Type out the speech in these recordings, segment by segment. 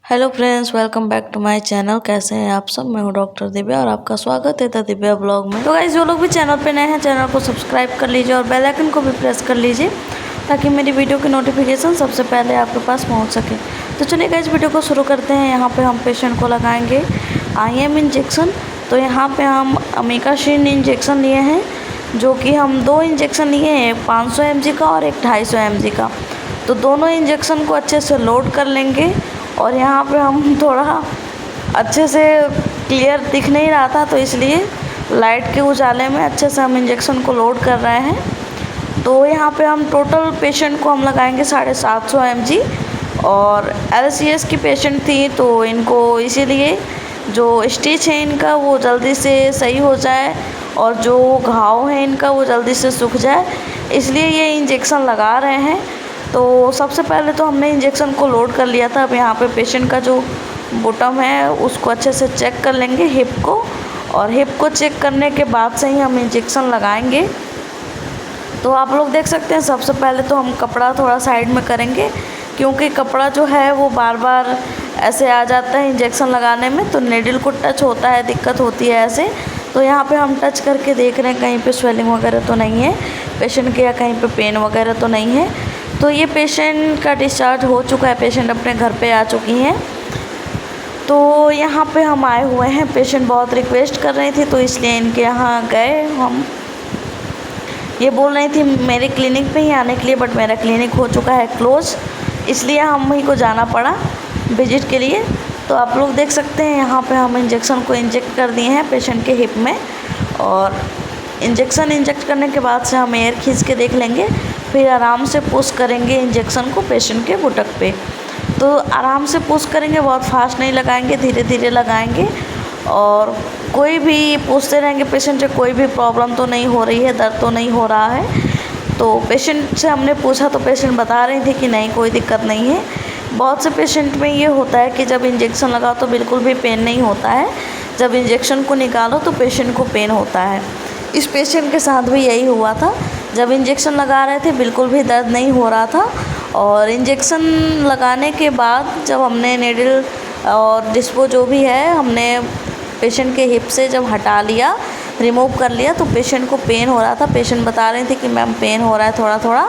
Hello friends, welcome back to my channel. कैसे हैं आप सब? मैं हूं डॉक्टर दिव्या और आपका स्वागत है द दिव्या ब्लॉग में। तो गाइस, जो लोग भी चैनल पे नए हैं, चैनल को सब्सक्राइब कर लीजिए और बेल आइकन को भी प्रेस कर लीजिए ताकि मेरी वीडियो की नोटिफिकेशन सबसे पहले आपके पास पहुंच सके। तो चलिए गाइस, वीडियो को शुरू करते हैं। यहाँ पर हम पेशेंट को लगाएंगे IM इंजेक्शन। तो यहाँ पर हम अमीकाशीन इंजेक्शन लिए हैं, जो कि हम 2 इंजेक्शन लिए हैं, 500 mg का और एक 250 mg का। तो दोनों इंजेक्शन को अच्छे से लोड कर लेंगे। और यहाँ पे हम थोड़ा अच्छे से क्लियर दिख नहीं रहा था, तो इसलिए लाइट के उजाले में अच्छे से हम इंजेक्शन को लोड कर रहे हैं। तो यहाँ पे हम टोटल पेशेंट को हम लगाएंगे 750 mg। और LCS की पेशेंट थी, तो इनको इसीलिए जो स्टिच है इनका वो जल्दी से सही हो जाए और जो घाव है इनका वो जल्दी से सूख जाए, इसलिए ये इंजेक्शन लगा रहे हैं। तो सबसे पहले तो हमने इंजेक्शन को लोड कर लिया था। अब यहाँ पे पेशेंट का जो बॉटम है उसको अच्छे से चेक कर लेंगे, हिप को। और हिप को चेक करने के बाद से ही हम इंजेक्शन लगाएंगे। तो आप लोग देख सकते हैं, सबसे पहले तो हम कपड़ा थोड़ा साइड में करेंगे, क्योंकि कपड़ा जो है वो बार बार ऐसे आ जाता है इंजेक्शन लगाने में, तो नीडल को टच होता है, दिक्कत होती है ऐसे। तो यहाँ पे हम टच करके देख रहे हैं कहीं पे स्वेलिंग वगैरह तो नहीं है पेशेंट के, या कहीं पे पेन वगैरह तो नहीं है। तो ये पेशेंट का डिस्चार्ज हो चुका है, पेशेंट अपने घर पे आ चुकी हैं। तो यहाँ पे हम आए हुए हैं, पेशेंट बहुत रिक्वेस्ट कर रही थी, तो इसलिए इनके यहाँ गए हम। ये बोल रही थी मेरे क्लिनिक पे ही आने के लिए, बट मेरा क्लिनिक हो चुका है क्लोज, इसलिए हम ही को जाना पड़ा विजिट के लिए। तो आप लोग देख सकते हैं, यहाँ पे हम इंजेक्शन को इंजेक्ट कर दिए हैं पेशेंट के हिप में। और इंजेक्शन इंजेक्ट करने के बाद से हम एयर खींच के देख लेंगे, फिर आराम से पुश करेंगे इंजेक्शन को पेशेंट के बुटक पे। तो आराम से पुश करेंगे, बहुत फास्ट नहीं लगाएंगे, धीरे धीरे लगाएंगे। और कोई भी पूछते रहेंगे पेशेंट से कोई भी प्रॉब्लम तो नहीं हो रही है, दर्द तो नहीं हो रहा है। तो पेशेंट से हमने पूछा तो पेशेंट बता रही थी कि नहीं, कोई दिक्कत नहीं है। बहुत से पेशेंट में ये होता है कि जब इंजेक्शन लगाओ तो बिल्कुल भी पेन नहीं होता है, जब इंजेक्शन को निकालो तो पेशेंट को पेन होता है। इस पेशेंट के साथ भी यही हुआ था, जब इंजेक्शन लगा रहे थे बिल्कुल भी दर्द नहीं हो रहा था। और इंजेक्शन लगाने के बाद जब हमने नीडल और डिस्पो जो भी है हमने पेशेंट के हिप से जब हटा लिया, रिमूव कर लिया, तो पेशेंट को पेन हो रहा था। पेशेंट बता रही थी कि मैम पेन हो रहा है थोड़ा थोड़ा।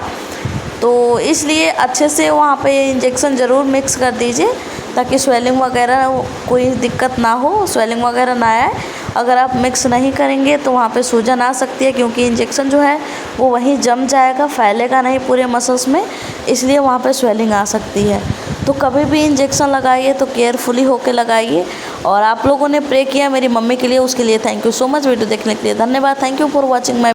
तो इसलिए अच्छे से वहाँ पे इंजेक्शन ज़रूर मिक्स कर दीजिए ताकि स्वेलिंग वगैरह कोई दिक्कत ना हो, स्वेलिंग वगैरह ना आए। अगर आप मिक्स नहीं करेंगे तो वहाँ पे सूजन आ सकती है, क्योंकि इंजेक्शन जो है वो वहीं जम जाएगा, फैलेगा नहीं पूरे मसल्स में, इसलिए वहाँ पे स्वेलिंग आ सकती है। तो कभी भी इंजेक्शन लगाइए तो केयरफुली होके लगाइए। और आप लोगों ने प्रे किया मेरी मम्मी के लिए, उसके लिए thank you so much. Video देखने के लिए धन्यवाद। Thank you for watching my